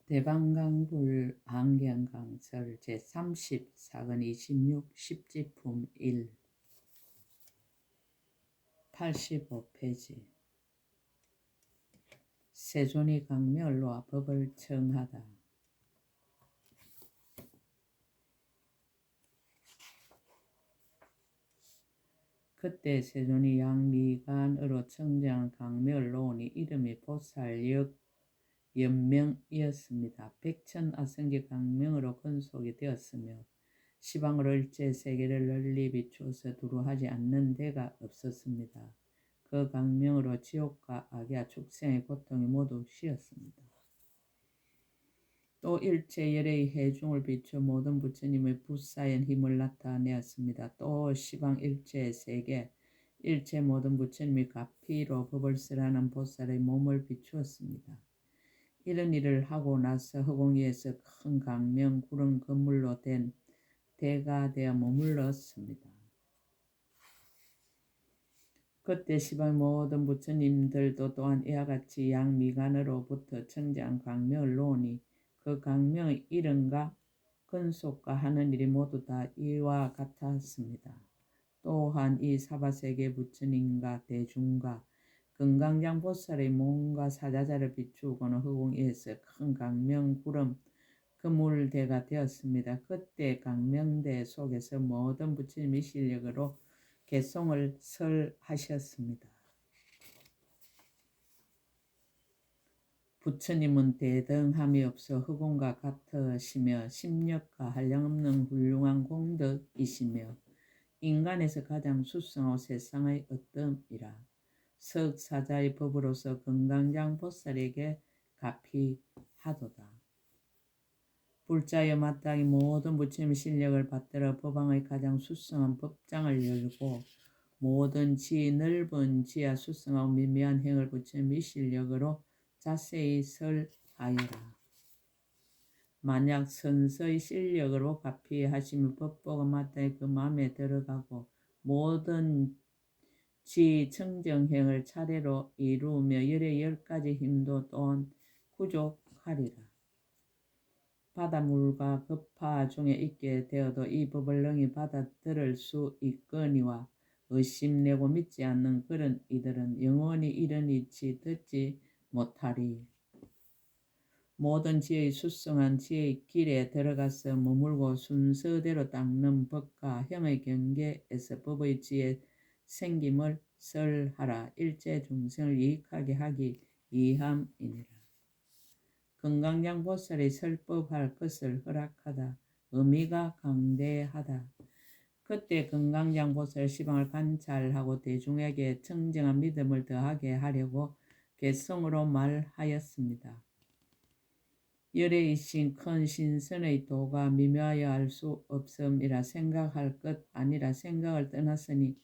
대방강불 안경강설 제30사근 26 십지품 1 85페이지 세존이 강멸로와 법을 청하다. 그때 세존이 양미간으로 청정한 강멸로원이 이름이 보살역 연명이었습니다. 백천아성기 강명으로 건속이 되었으며 시방으로 일체 세계를 널리 비추어서 두루하지 않는 데가 없었습니다. 그 강명으로 지옥과 악야 축생의 고통이 모두 쉬었습니다. 또 일체 열의 해중을 비추어 모든 부처님의 부사연 힘을 나타내었습니다. 또 시방 일체 세계 일체 모든 부처님이 가피로 법을 쓰라는 보살의 몸을 비추었습니다. 이런 일을 하고 나서 허공위에서 큰 강명 구름 건물로 된 대가 되어 머물렀습니다. 그때 시방의 모든 부처님들도 또한 이와 같이 양미간으로부터 청정한 강명을 놓으니 그 강명의 이름과 근속과 하는 일이 모두 다 이와 같았습니다. 또한 이 사바세계 부처님과 대중과 금강장 보살의 몸과 사자자를 비추고는 허공위에서 큰 강명 구름 그물대가 되었습니다. 그때 강명대 속에서 모든 부처님의 실력으로 개송을 설하셨습니다. 부처님은 대등함이 없어 허공과 같으시며 심력과 한량없는 훌륭한 공덕이시며 인간에서 가장 수성하고 세상의 어뜸이라. 석사자의 법으로서 금강장 보살에게 가피하도다. 불자여 마땅히 모든 부처님의 실력을 받들어 법왕의 가장 수성한 법장을 열고 모든 지 넓은 지하 수성하고 미미한 행을 부처님의 실력으로 자세히 설하여라. 만약 선서의 실력으로 가피하시면 법보가 마땅히 그 마음에 들어가고 모든 지 청정행을 차례로 이루며 열의 10가지 힘도 또한 구족하리라. 바닷물과 급파 중에 있게 되어도 이 법을 능히 받아들일 수 있거니와 의심내고 믿지 않는 그런 이들은 영원히 이런 이치 듣지 못하리. 모든 지혜의 수성한 지혜의 길에 들어가서 머물고 순서대로 닦는 법과 형의 경계에서 법의 지혜 생김을 설하라. 일체 중생을 유익하게 하기 위함이니라. 금강장 보살이 설법할 것을 허락하다. 의미가 강대하다. 그때 금강장 보살 시방을 관찰하고 대중에게 청정한 믿음을 더하게 하려고 개성으로 말하였습니다. 열애이신 큰 신선의 도가 미묘하여 알 수 없음이라 생각할 것 아니라 생각을 떠났으니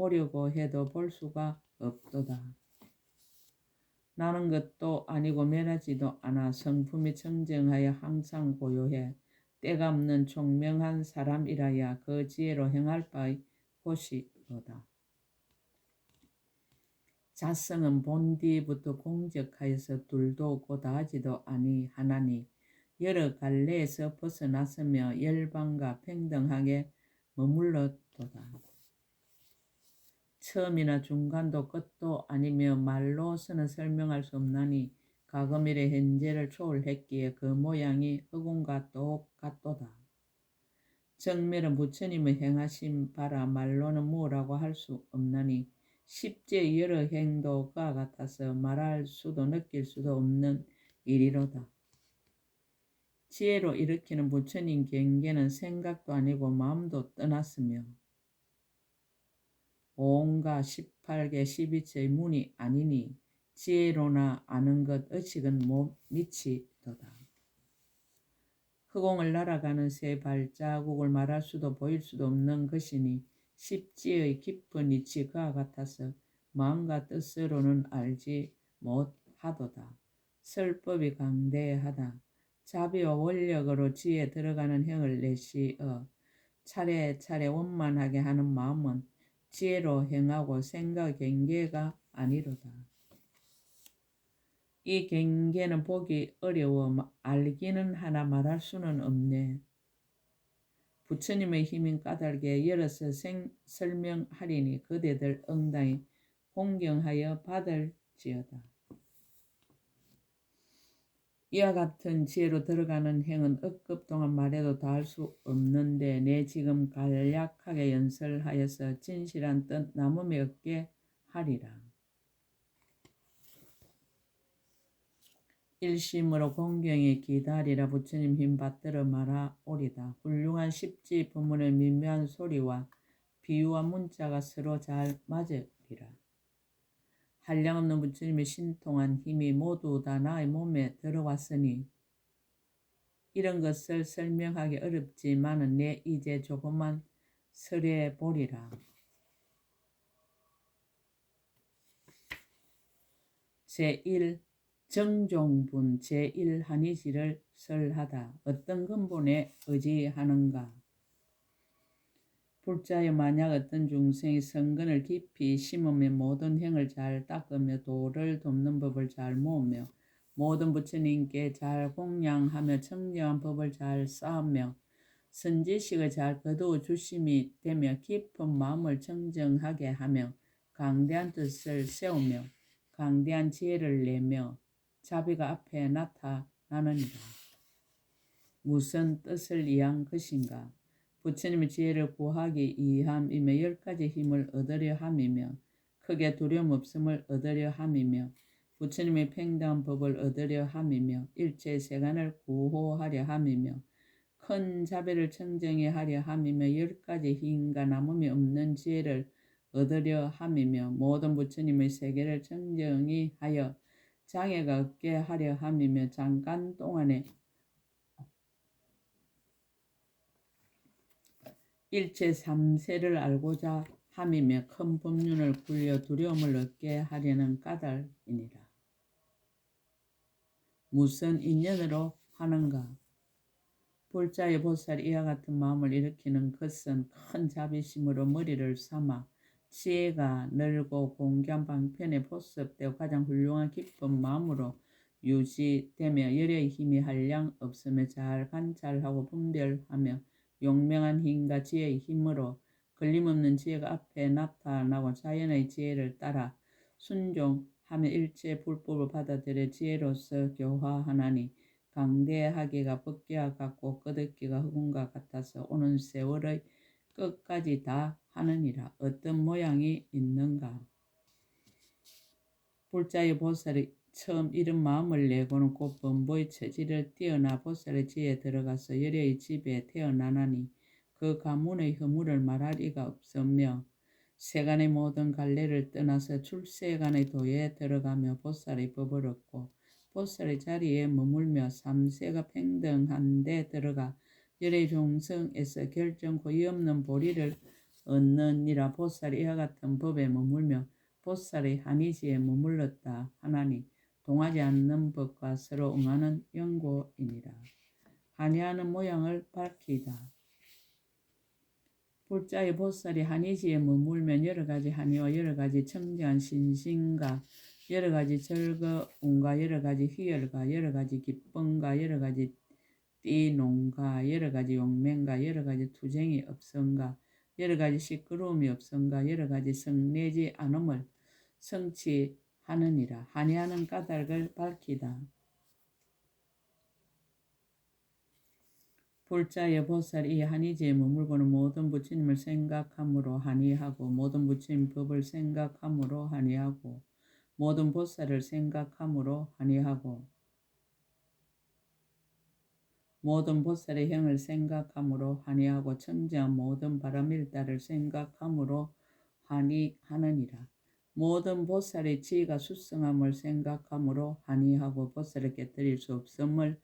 보려고 해도 볼 수가 없도다. 나는 것도 아니고 멸하지도 않아 성품이 청정하여 항상 고요해 때가 없는 총명한 사람이라야 그 지혜로 행할 바의 곳이로다. 자성은 본디부터 공적하여서 둘도 고다하지도 아니하나니 여러 갈래에서 벗어났으며 열방과 평등하게 머물렀도다. 처음이나 중간도 끝도 아니며 말로서는 설명할 수 없나니 가금일의 현재를 초월했기에 그 모양이 허공과 똑같도다. 정멸은 부처님의 행하신 바라 말로는 뭐라고 할 수 없나니 십지의 여러 행도 그와 같아서 말할 수도 느낄 수도 없는 일이로다. 지혜로 일으키는 부처님 경계는 생각도 아니고 마음도 떠났으며 온갖 18개 12처의 문이 아니니 지혜로나 아는 것 의식은 못 미치도다. 허공을 날아가는 새 발자국을 말할 수도 보일 수도 없는 것이니 십지의 깊은 이치 그와 같아서 마음과 뜻으로는 알지 못하도다. 설법이 강대하다. 자비와 원력으로 지에 들어가는 행을 내시어 차례차례 원만하게 하는 마음은 지혜로 행하고 생각 경계가 아니로다. 이 경계는 보기 어려워 알기는 하나 말할 수는 없네. 부처님의 힘인 까닭에 열어서 설명하리니 그대들 응당히 공경하여 받을지어다. 이와 같은 지혜로 들어가는 행은 억급 동안 말해도 다 할 수 없는데 내 지금 간략하게 연설하여서 진실한 뜻 남음이 없게 하리라. 일심으로 공경에 기다리라. 부처님 힘 받들어 말하오리다. 훌륭한 십지 법문의 미묘한 소리와 비유와 문자가 서로 잘 맞으리라. 한량없는 부처님의 신통한 힘이 모두 다 나의 몸에 들어왔으니 이런 것을 설명하기 어렵지만은 내 이제 조금만 설해 보리라. 제1 정종분 제1 한의지를 설하다. 어떤 근본에 의지하는가? 불자여 만약 어떤 중생이 성근을 깊이 심으며 모든 행을 잘 닦으며 도를 돕는 법을 잘 모으며 모든 부처님께 잘 공양하며 청정한 법을 잘 쌓으며 선지식을 잘 거두어 주심이 되며 깊은 마음을 청정하게 하며 강대한 뜻을 세우며 강대한 지혜를 내며 자비가 앞에 나타나느니라. 무슨 뜻을 이한 것인가? 부처님의 지혜를 구하기 위함이며 10가지 힘을 얻으려 함이며 크게 두려움 없음을 얻으려 함이며 부처님의 평등한 법을 얻으려 함이며 일체 세간을 구호하려 함이며 큰 자비를 청정히 하려 함이며 10가지 힘과 남음이 없는 지혜를 얻으려 함이며 모든 부처님의 세계를 청정히 하여 장애가 없게 하려 함이며 잠깐 동안에 일체 삼세를 알고자 함이며 큰 법륜을 굴려 두려움을 얻게 하려는 까닭이니라. 무슨 인연으로 하는가? 불자의 보살이 이와 같은 마음을 일으키는 것은 큰 자비심으로 머리를 삼아 지혜가 넓고 공견 방편에 보습되고 가장 훌륭한 깊은 마음으로 유지되며 열의 힘이 한량 없으며 잘 관찰하고 분별하며 용맹한 힘과 지혜의 힘으로 걸림없는 지혜가 앞에 나타나고 자연의 지혜를 따라 순종하며 일체 불법을 받아들여 지혜로서 교화하나니 강대하기가 법계와 같고 끄덕기가 흑운과 같아서 오는 세월의 끝까지 다 하느니라. 어떤 모양이 있는가? 불자의 보살이 처음 이런 마음을 내고는 곧 범보의 처지를 뛰어나 보살의 지혜에 들어가서 열의 집에 태어나나니 그 가문의 허물을 말할 리가 없으며 세간의 모든 갈래를 떠나서 출세간의 도에 들어가며 보살의 법을 얻고 보살의 자리에 머물며 삼세가 평등한 데 들어가 열의 종성에서 결정코 이없는 보리를 얻느니라. 보살이 이와 같은 법에 머물며 보살의 한의지에 머물렀다 하나니 동하지 않는 법과 서로 응하는 연고이니라. 한의하는 모양을 밝히다. 불자의 보살이 한의지에 머물면 여러가지 한의와 여러가지 청정한 신심과 여러가지 즐거움과 여러가지 희열과 여러가지 기쁨과 여러가지 띠농과 여러가지 용맹과 여러가지 투쟁이 없음과 여러가지 시끄러움이 없음과 여러가지 성내지 않음을 성취하느니라. 한의하는 까닭을 밝히다. 불자의 보살이 이 한의지에 머물고는 모든 부처님을 생각함으로 한의하고 모든 부처님 법을 생각함으로 한의하고 모든 보살을 생각함으로 한의하고 모든 보살의 형을 생각함으로 한의하고 청정한 모든 바람일다를 생각함으로 한의하느니라. 모든 보살의 지혜가 수성함을 생각함으로 한의하고 보살을 깨뜨릴 수 없음을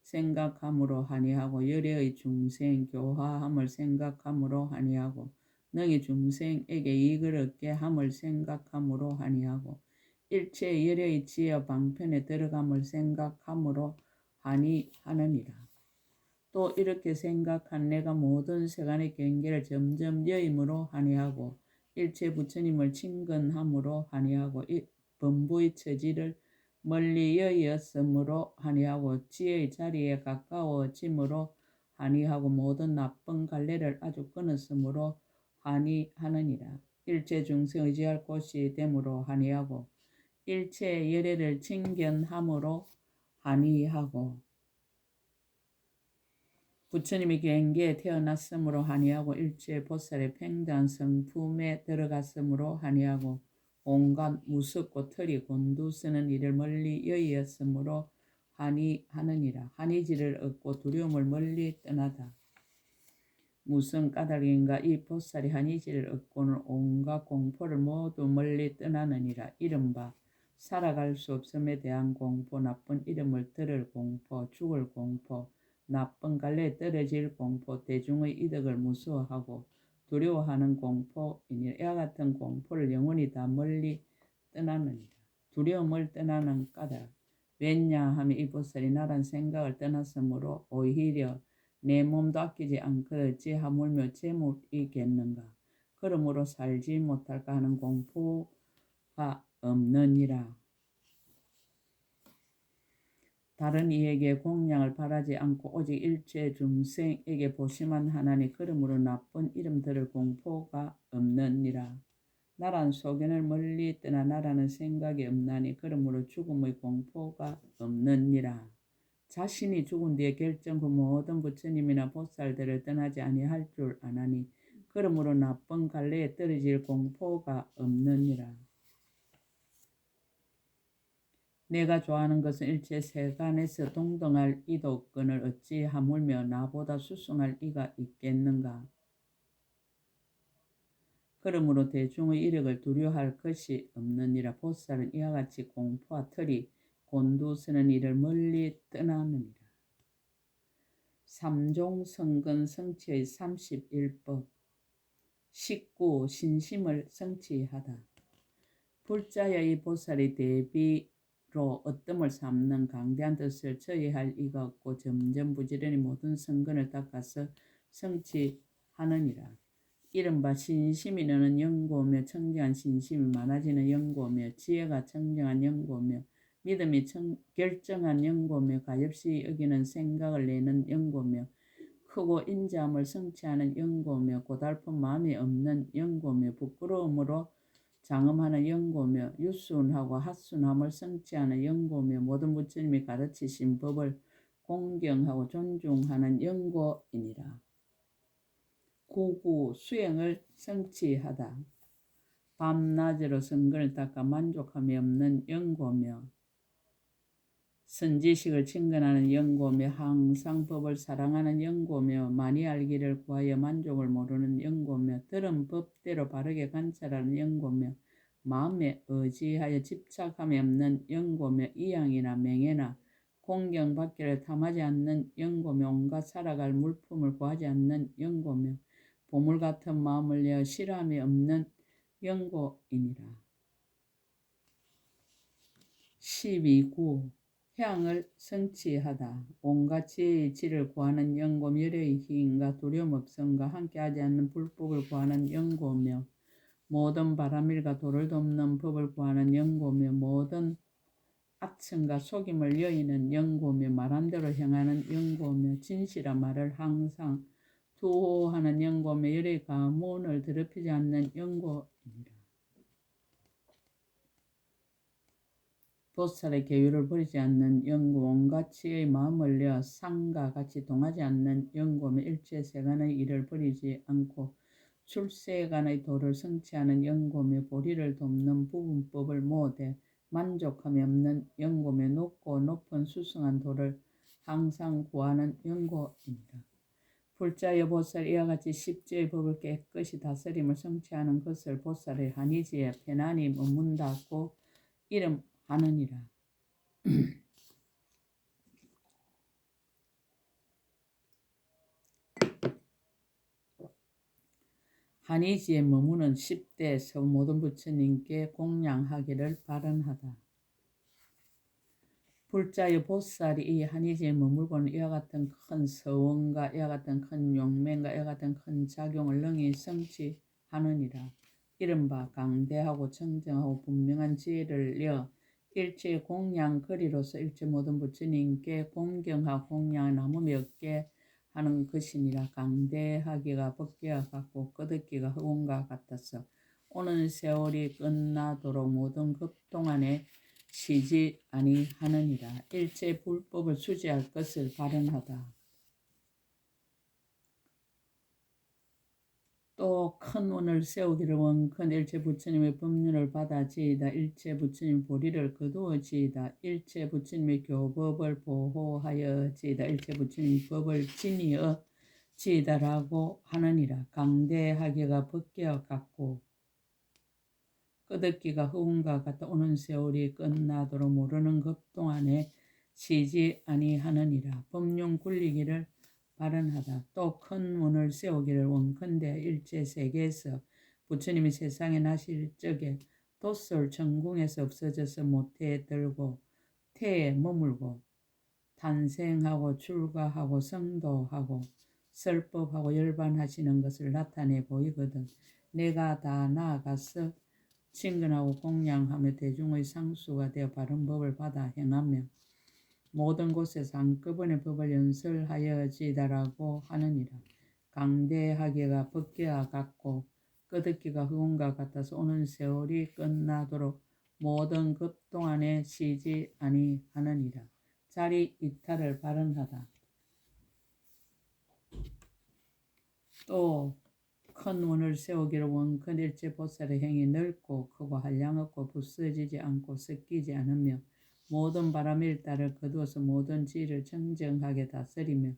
생각함으로 한의하고 열애의 중생 교화함을 생각함으로 한의하고 능히 중생에게 이익을 얻게 함을 생각함으로 한의하고 일체 열애의 지혜와 방편에 들어감을 생각함으로 한의하느니라. 또 이렇게 생각한 내가 모든 세간의 경계를 점점 여임으로 한의하고 일체 부처님을 친근함으로 한의하고 범부의 처지를 멀리 여의었으므로 하니하고 지혜의 자리에 가까워짐으로 하니하고 모든 나쁜 갈래를 아주 끊었으므로 하니하느니라. 일체 중생 의지할 곳이 됨으로 하니하고 일체의 열애를 칭견함으로 하니하고 부처님이 경계에 태어났으므로 하니하고 일체 보살의 팽대한 성품에 들어갔으므로 하니하고 온갖 무섭고 털이 곤두서는 일을 멀리 여의었으므로 하니하느니라. 하니지를 얻고 두려움을 멀리 떠나다. 무슨 까닭인가 이 보살이 하니지를 얻고는 온갖 공포를 모두 멀리 떠나느니라. 이른바 살아갈 수 없음에 대한 공포, 나쁜 이름을 들을 공포, 죽을 공포, 나쁜 갈래에 떨어질 공포, 대중의 이득을 무서워하고 두려워하는 공포이니 이와 같은 공포를 영원히 다 멀리 떠나느니라. 두려움을 떠나는 까닭. 왜냐하면 이 보살이 나란 생각을 떠났으므로 오히려 내 몸도 아끼지 않고 어찌 하물며 재물이겠는가. 그러므로 살지 못할까 하는 공포가 없느니라. 다른 이에게 공양을 바라지 않고 오직 일체 중생에게 보시만 하나니 그러므로 나쁜 이름 들을 공포가 없느니라. 나란 소견을 멀리 떠나 나라는 생각이 없나니 그러므로 죽음의 공포가 없느니라. 자신이 죽은 뒤에 결정 후 모든 부처님이나 보살들을 떠나지 아니할 줄 아나니 그러므로 나쁜 갈래에 떨어질 공포가 없느니라. 내가 좋아하는 것은 일체 세간에서 동등할 이도 없거늘 어찌 하물며 나보다 수승할 이가 있겠는가. 그러므로 대중의 이력을 두려워할 것이 없느니라. 보살은 이와 같이 공포와 털이 곤두서는 일을 멀리 떠나느니라. 삼종 성근 성취의 31법 19. 신심을 성취하다. 불자의 보살이 대비로 어뜸을 삼는 강대한 뜻을 처리할 이가 없고 점점 부지런히 모든 성근을 닦아서 성취하느니라. 이른바 신심이 너는 영고며 청정한 신심이 많아지는 영고며 지혜가 청정한 영고며 믿음이 결정한 영고며 가엾이 여기는 생각을 내는 영고며 크고 인자함을 성취하는 영고며 고달픈 마음이 없는 영고며 부끄러움으로 장엄하는 영고며 유순하고 핫순함을 성취하는 영고며 모든 부처님이 가르치신 법을 공경하고 존중하는 영고이니라. 9. 수행을 성취하다. 밤낮으로 성근을 닦아 만족함이 없는 영고며 선지식을 친근하는 영고며 항상 법을 사랑하는 영고며 많이 알기를 구하여 만족을 모르는 영고며 들은 법대로 바르게 관찰하는 영고며 마음에 의지하여 집착함이 없는 영고며 이양이나 명예나 공경받기를 탐하지 않는 영고며 온갖 살아갈 물품을 구하지 않는 영고며 보물 같은 마음을 내어 싫어함이 없는 영고이니라. 12구 향을 성취하다. 온갖 지혜의 질을 구하는 영고며 열애의 희인과 두려움 없음과 함께하지 않는 불법을 구하는 영고며 모든 바람일과 도를 돕는 법을 구하는 영고며 모든 악천과 속임을 여의는 영고며 말한 대로 행하는 영고며 진실한 말을 항상 두호하는 영고며 열의 가문을 더럽히지 않는 영고입니다. 보살의 계율을 버리지 않는 영고 온갖 지혜의 마음을 내어 상과 같이 동하지 않는 영고며 일체 세간의 일을 버리지 않고 출세간의 도를 성취하는 영고며 보리를 돕는 부분법을 모되 만족함이 없는 영고며 높고 높은 수승한 도를 항상 구하는 영고입니다. 불자여 보살 이와 같이 십지의 법을 깨끗이 다스림을 성취하는 것을 보살의 한의지에 편안히 머문다고 이름하느니라. 한의지에 머무는 10대에서 모든 부처님께 공양하기를 바란하다. 불자의 보살이 이 한의지에 머물고는 이와 같은 큰 서원과 이와 같은 큰 용맹과 이와 같은 큰 작용을 능히 성취하느니라. 이른바 강대하고 청정하고 분명한 지혜를 내어 일체 공양 거리로서 일체 모든 부처님께 공경하고 공양 나무며 얻게 하는 것이니라. 강대하기가 벗겨야 같고 끄덕기가 흑온과 같아서 오는 세월이 끝나도록 모든 급동안에 쉬지 아니하느니라. 일체 불법을 수지할 것을 발언하다. 또 큰 운을 세우기를 원컨 일체 부처님의 법륜을 받아지이다. 일체 부처님 보리를 거두어지이다. 일체 부처님의 교법을 보호하여지이다. 일체 부처님 법을 지니어지이다라고 하느니라. 강대하게가 벗겨 같고 끄덕기가 흑운과 같아 오는 세월이 끝나도록 모르는 급동안에 쉬지 아니하느니라. 법륜 굴리기를 발언하다. 또 큰 운을 세우기를 원컨대 일체 세계에서 부처님이 세상에 나실 적에 도솔 천궁에서 없어져서 모태에 들고 태에 머물고 탄생하고 출가하고 성도하고 설법하고 열반하시는 것을 나타내 보이거든. 내가 다 나아가서 친근하고 공양하며 대중의 상수가 되어 바른 법을 받아 행하며 모든 곳에서 한꺼번에 법을 연설하여지다라고 하느니라. 강대하게가 벗겨야 같고 끄덕기가 흑운과 같아서 오는 세월이 끝나도록 모든 급동안에 쉬지 아니하느니라. 자리 이탈을 발언하다. 또 큰 운을 세우기를 원컨 일체 보살의 행이 넓고 크고 한량없고 부서지지 않고 섞이지 않으며 모든 바람일따를 거두어서 모든 지를 정정하게 다스리며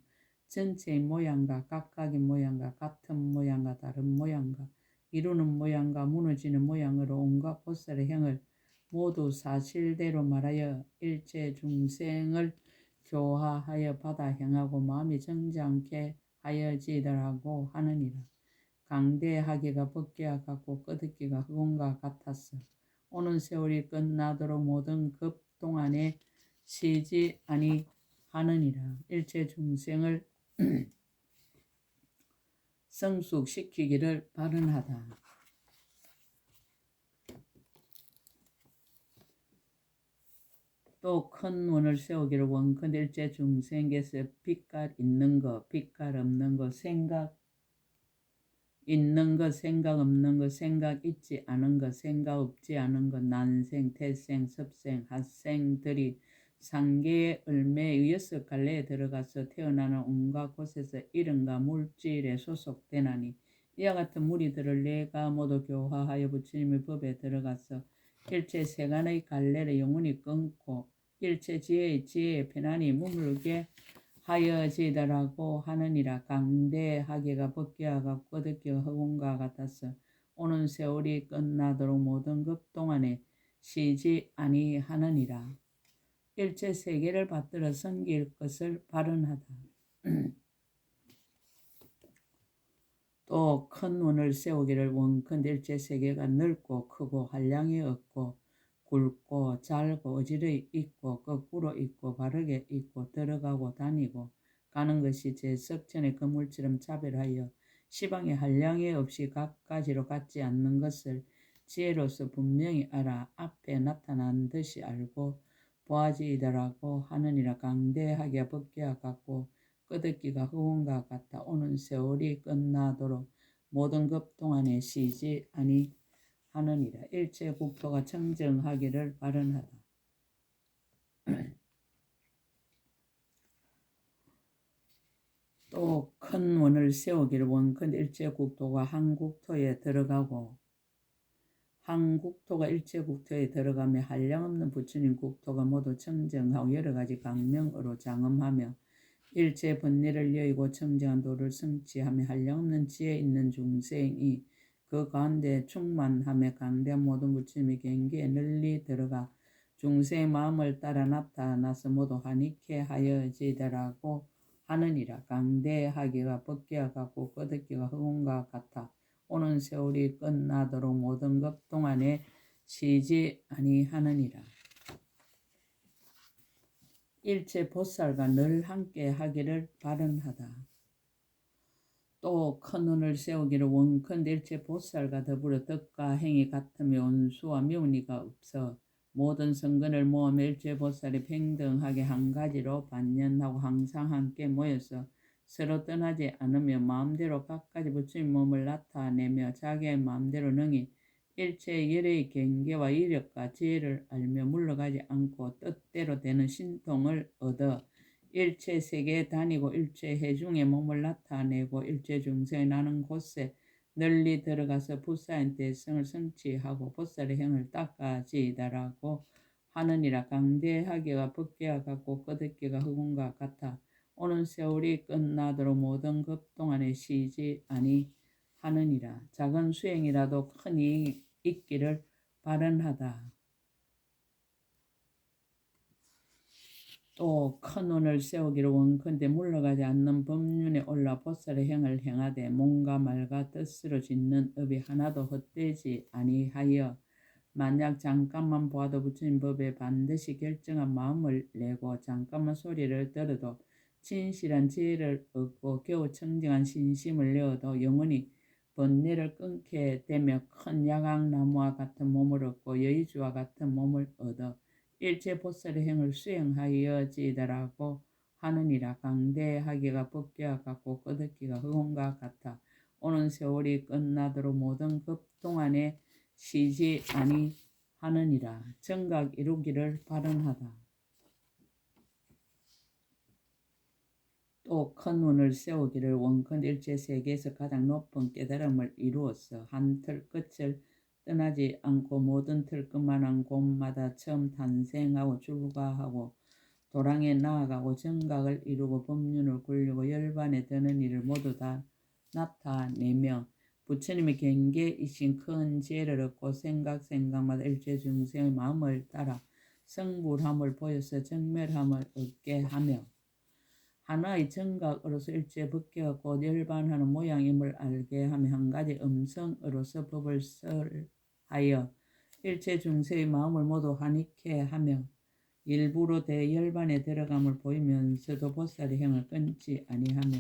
전체의 모양과 각각의 모양과 같은 모양과 다른 모양과 이루는 모양과 무너지는 모양으로 온갖 보살의 행을 모두 사실대로 말하여 일체 중생을 교화하여 받아 행하고 마음이 정장케 하여지더라고 하느니라. 강대하기가 벗겨야 같고 끄덕기가 흑운과 같았어. 오는 세월이 끝나도록 모든 급동안에 쉬지 아니하느니라. 일체 중생을 성숙시키기를 발언하다. 또 큰 운을 세우기를 원컨 일체 중생에게서 빛깔 있는 것, 빛깔 없는 것, 생각 있는 것, 생각 없는 것, 생각 있지 않은 것, 생각 없지 않은 것, 난생, 태생, 섭생, 핫생들이 상계의 을매의 6갈래에 들어가서 태어나는 온갖 곳에서 이름과 물질에 소속되나니 이와 같은 무리들을 내가 모두 교화하여 부처님의 법에 들어가서 일체 세간의 갈래를 영원히 끊고 일체 지혜의 지혜에 편안히 머물게 하여지더라고 하느니라. 강대하게가 벗겨야가 끄덕기가 흑운과 같아서 오는 세월이 끝나도록 모든 급동안에 쉬지 아니하느니라. 일체 세계를 받들어 섬길 것을 발언하다. 또 큰 운을 세우기를 원컨 일체 세계가 넓고 크고 한량이 없고 굵고 잘고 어지러이 있고 거꾸로 있고 바르게 있고 들어가고 다니고 가는 것이 제 석천의 그물처럼 차별하여 시방에 한량이 없이 각가지로 같지 않는 것을 지혜로서 분명히 알아 앞에 나타난 듯이 알고 보아지이더라고 하느니라. 강대하게 벗겨야 같고 끄덕기가 흑운과 같아 오는 세월이 끝나도록 모든 급동안에 쉬지 아니하느니라. 일체 국토가 청정하기를 발언하다. 또 큰 원을 세우기를 원컨 일체 국토가 한 국토에 들어가고 한 국토가 일체 국토에 들어가며 한량없는 부처님 국토가 모두 청정하고 여러 가지 강명으로 장엄하며 일체 번뇌를 여의고 청정한 도를 성취하며 한량없는 지혜 있는 중생이 그 가운데 충만하며 강대한 모든 부처님의 경계에 널리 들어가 중생의 마음을 따라 나타나서 모두 한익해 하여지더라고 하느니라. 강대하기가 벗겨야 같고 끄덕기가 흑운과 같아 오는 세월이 끝나도록 모든 급동안에 쉬지 아니하느니라. 일체 보살과 늘 함께 하기를 발언하다. 또 큰 운을 세우기를 원컨대 일체 보살과 더불어 덕과 행이 같으며 원수와 묘니가 없어 모든 성근을 모으며 일체보살이 평등하게 한 가지로 반연하고 항상 함께 모여서 서로 떠나지 않으며 마음대로 각가지 부처님 몸을 나타내며 자기의 마음대로 능히 일체의 열의 경계와 이력과 지혜를 알며 물러가지 않고 뜻대로 되는 신통을 얻어 일체 세계에 다니고 일체 해중에 몸을 나타내고 일체 중생이 나는 곳에 널리 들어가서 불사인 대성을 성취하고 보살의 행을 닦아지이다라고 하느니라. 강대하기가 법계와 같고 끄덕기가 흑운과 같아 오는 세월이 끝나도록 모든 급 동안에 쉬지 아니하느니라. 작은 수행이라도 큰 이익이 있기를 바란하다. 또 큰 운을 세우기를 원컨대 물러가지 않는 법륜에 올라 보살의 행을 행하되 몸과 말과 뜻으로 짓는 업이 하나도 헛되지 아니하여 만약 잠깐만 보아도 부처님 법에 반드시 결정한 마음을 내고 잠깐만 소리를 들어도 진실한 지혜를 얻고 겨우 청정한 신심을 내어도 영원히 번뇌를 끊게 되며 큰 야광나무와 같은 몸을 얻고 여의주와 같은 몸을 얻어 일체 보살의 행을 수행하여지이다라고 하느니라. 강대하기가 법계와 같고 끄덕기가 흑운과 같아 오는 세월이 끝나도록 모든 급 동안에 쉬지 아니하느니라. 정각 이루기를 바란하다. 또 큰 운을 세우기를 원컨 일체 세계에서 가장 높은 깨달음을 이루어서 한 틀 끝을 떠나지 않고 모든 틀 끝만한 곳마다 처음 탄생하고 출가하고 도랑에 나아가고 정각을 이루고 법륜을 굴리고 열반에 드는 일을 모두 다 나타내며 부처님의 경계이신 큰 지혜를 얻고 생각마다 일체 중생의 마음을 따라 성불함을 보여서 정멸함을 얻게 하며 하나의 정각으로서 일체 법계가 곧 열반하는 모양임을 알게 하며 한 가지 음성으로서 법을 설하여 일체 중생의 마음을 모두 환희케 하며 일부러 대열반에 들어감을 보이면서도 보살의 행을 끊지 아니하며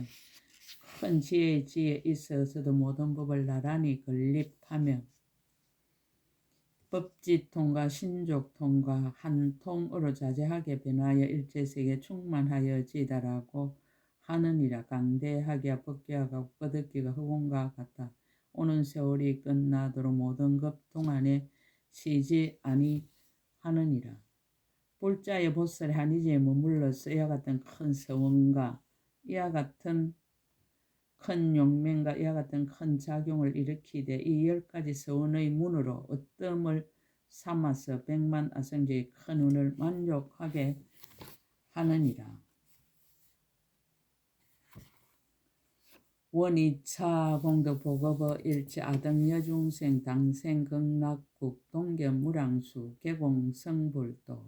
큰 지혜의 지혜에 있어서도 모든 법을 나란히 건립하며 법지통과 신족통과 한 통으로 자제하게 변하여 일체세계에 충만하여지다라고 하느니라. 강대하기와 법계와 같고 끄덕기가 흑운과 같아 오는 세월이 끝나도록 모든 급 동안에 쉬지 아니하느니라. 불자의 보살의 한의지에 머물러서 이와 같은 큰 서원과 이와 같은 큰 용맹과 이와 같은 큰 작용을 일으키되 이 10가지 서원의 문으로 어뜸을 삼아서 백만 아성지의 큰 운을 만족하게 하느니라. 원이차 공덕 보급어 일체 아등여중생 당생 극락국 동견 무량수 개공 성불도